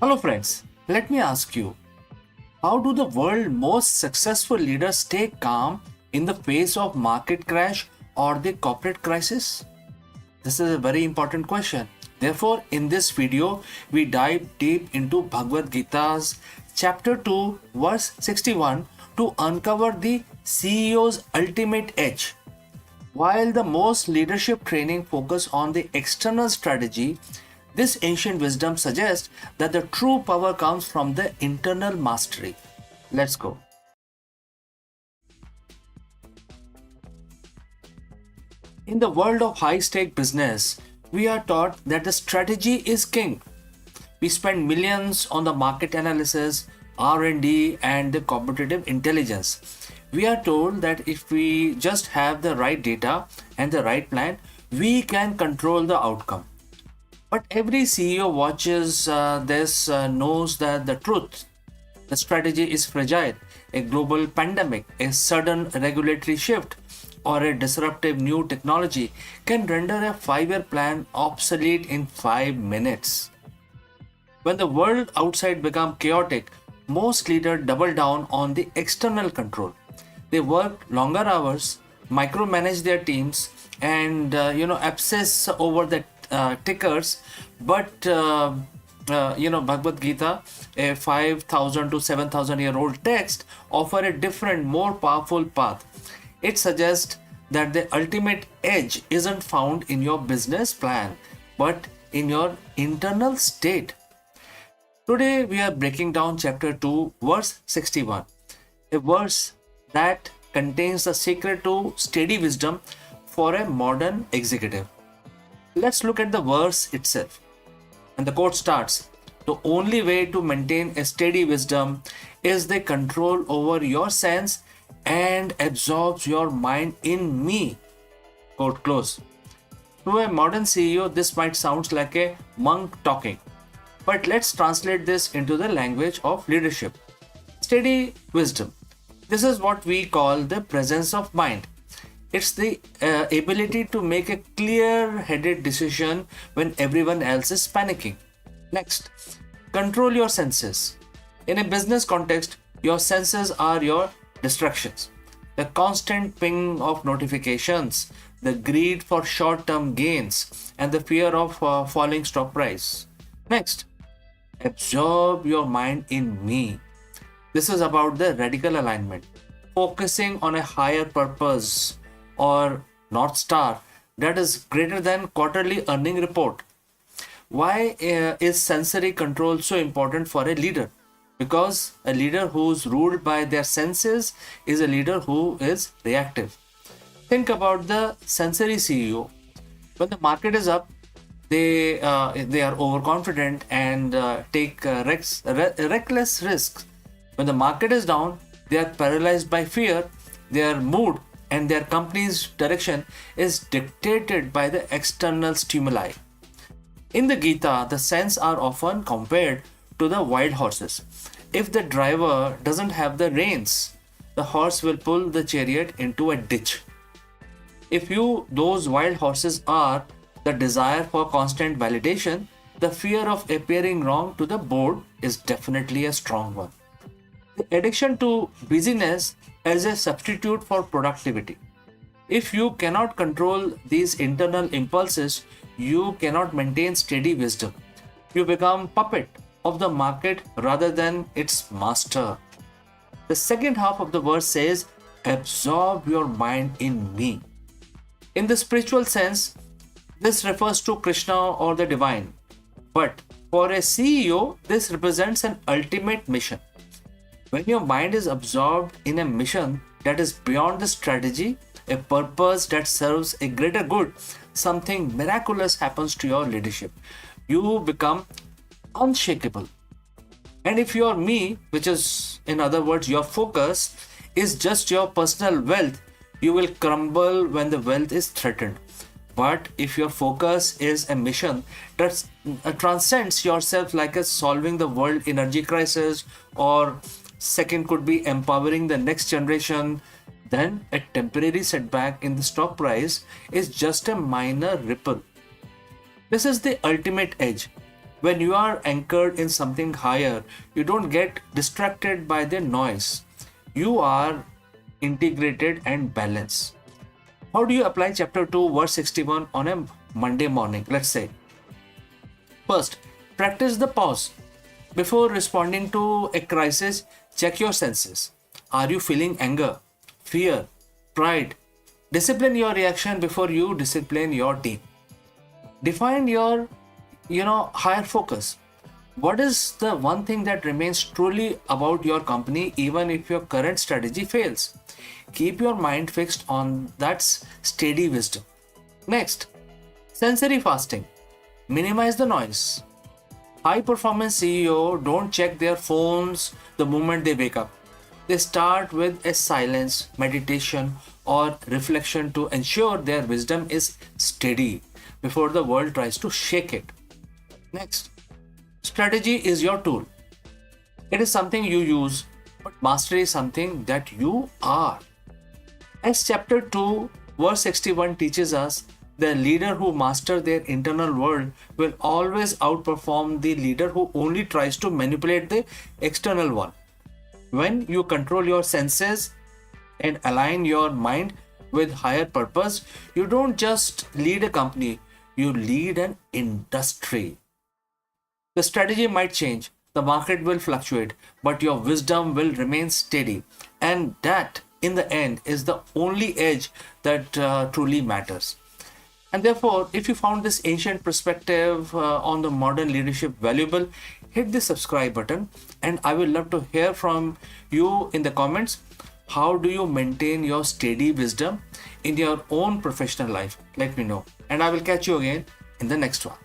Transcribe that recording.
Hello, friends. Let me ask you, how do the world's most successful leaders stay calm in the face of market crash or the corporate crisis? This is a very important question. Therefore, in this video, we dive deep into Bhagavad Gita's chapter 2, verse 61 to uncover the CEO's ultimate edge. While the most leadership training focus on the external strategy, this ancient wisdom suggests that the true power comes from the internal mastery. Let's go. In the world of high stake business, we are taught that the strategy is king. We spend millions on the market analysis, R&D and the competitive intelligence. We are told that if we just have the right data and the right plan, we can control the outcome. But every CEO watches this knows that the strategy is fragile. A global pandemic, a sudden regulatory shift, or a disruptive new technology can render a 5-year plan obsolete in 5 minutes. When the world outside becomes chaotic, most leaders double down on the external control. They work longer hours, micromanage their teams, and obsess over the tickers. But Bhagavad Gita, a 5,000 to 7,000 year old text, offer a different, more powerful path. It suggests that the ultimate edge isn't found in your business plan, but in your internal state. Today we are breaking down chapter 2, verse 61, a verse that contains the secret to steady wisdom for a modern executive. Let's look at the verse itself. And the quote starts: the only way to maintain a steady wisdom is the control over your sense and absorbs your mind in me. Quote close. To a modern CEO, this might sound like a monk talking. But let's translate this into the language of leadership. Steady wisdom. This is what we call the presence of mind. It's the ability to make a clear-headed decision when everyone else is panicking. Next, control your senses. In a business context, your senses are your distractions. The constant ping of notifications, the greed for short-term gains, and the fear of falling stock price. Next, absorb your mind in me. This is about the radical alignment, focusing on a higher purpose or North Star that is greater than quarterly earning report. Why is sensory control so important for a leader? Because a leader who's ruled by their senses is a leader who is reactive. Think about the sensory CEO. When the market is up, they are overconfident and take reckless risks. When the market is down, they are paralyzed by fear. Their mood and their company's direction is dictated by the external stimuli. In the Gita, the senses are often compared to the wild horses. If the driver doesn't have the reins, the horse will pull the chariot into a ditch. If those wild horses are the desire for constant validation, the fear of appearing wrong to the board is definitely a strong one. The addiction to busyness as a substitute for productivity. If you cannot control these internal impulses, you cannot maintain steady wisdom. You become puppet of the market rather than its master. The second half of the verse says, absorb your mind in me. In the spiritual sense, this refers to Krishna or the divine. But for a CEO, this represents an ultimate mission. When your mind is absorbed in a mission that is beyond the strategy, a purpose that serves a greater good, something miraculous happens to your leadership. You become unshakable. And if your me, which is in other words your focus, is just your personal wealth, you will crumble when the wealth is threatened. But if your focus is a mission that transcends yourself, like as solving the world energy crisis, or second could be empowering the next generation, then a temporary setback in the stock price is just a minor ripple. This is the ultimate edge. When you are anchored in something higher, you don't get distracted by the noise. You are integrated and balanced. How do you apply chapter 2, verse 61 on a Monday morning? Let's say. First, practice the pause. Before responding to a crisis, check your senses. Are you feeling anger, fear, pride? Discipline your reaction before you discipline your team. Define your higher focus. What is the one thing that remains truly about your company even if your current strategy fails? Keep your mind fixed on that steady wisdom. Next, sensory fasting. Minimize the noise. High performance CEO don't check their phones the moment they wake up. They start with a silence, meditation, or reflection to ensure their wisdom is steady before the world tries to shake it. Next, strategy is your tool. It is something you use, but mastery is something that you are. As chapter 2, verse 61 teaches us, the leader who masters their internal world will always outperform the leader who only tries to manipulate the external one. When you control your senses and align your mind with higher purpose, you don't just lead a company, you lead an industry. The strategy might change, the market will fluctuate, but your wisdom will remain steady. And that, in the end, is the only edge that truly matters. And therefore, if you found this ancient perspective on the modern leadership valuable, hit the subscribe button. And I will love to hear from you in the comments. How do you maintain your steady wisdom in your own professional life? Let me know. And I will catch you again in the next one.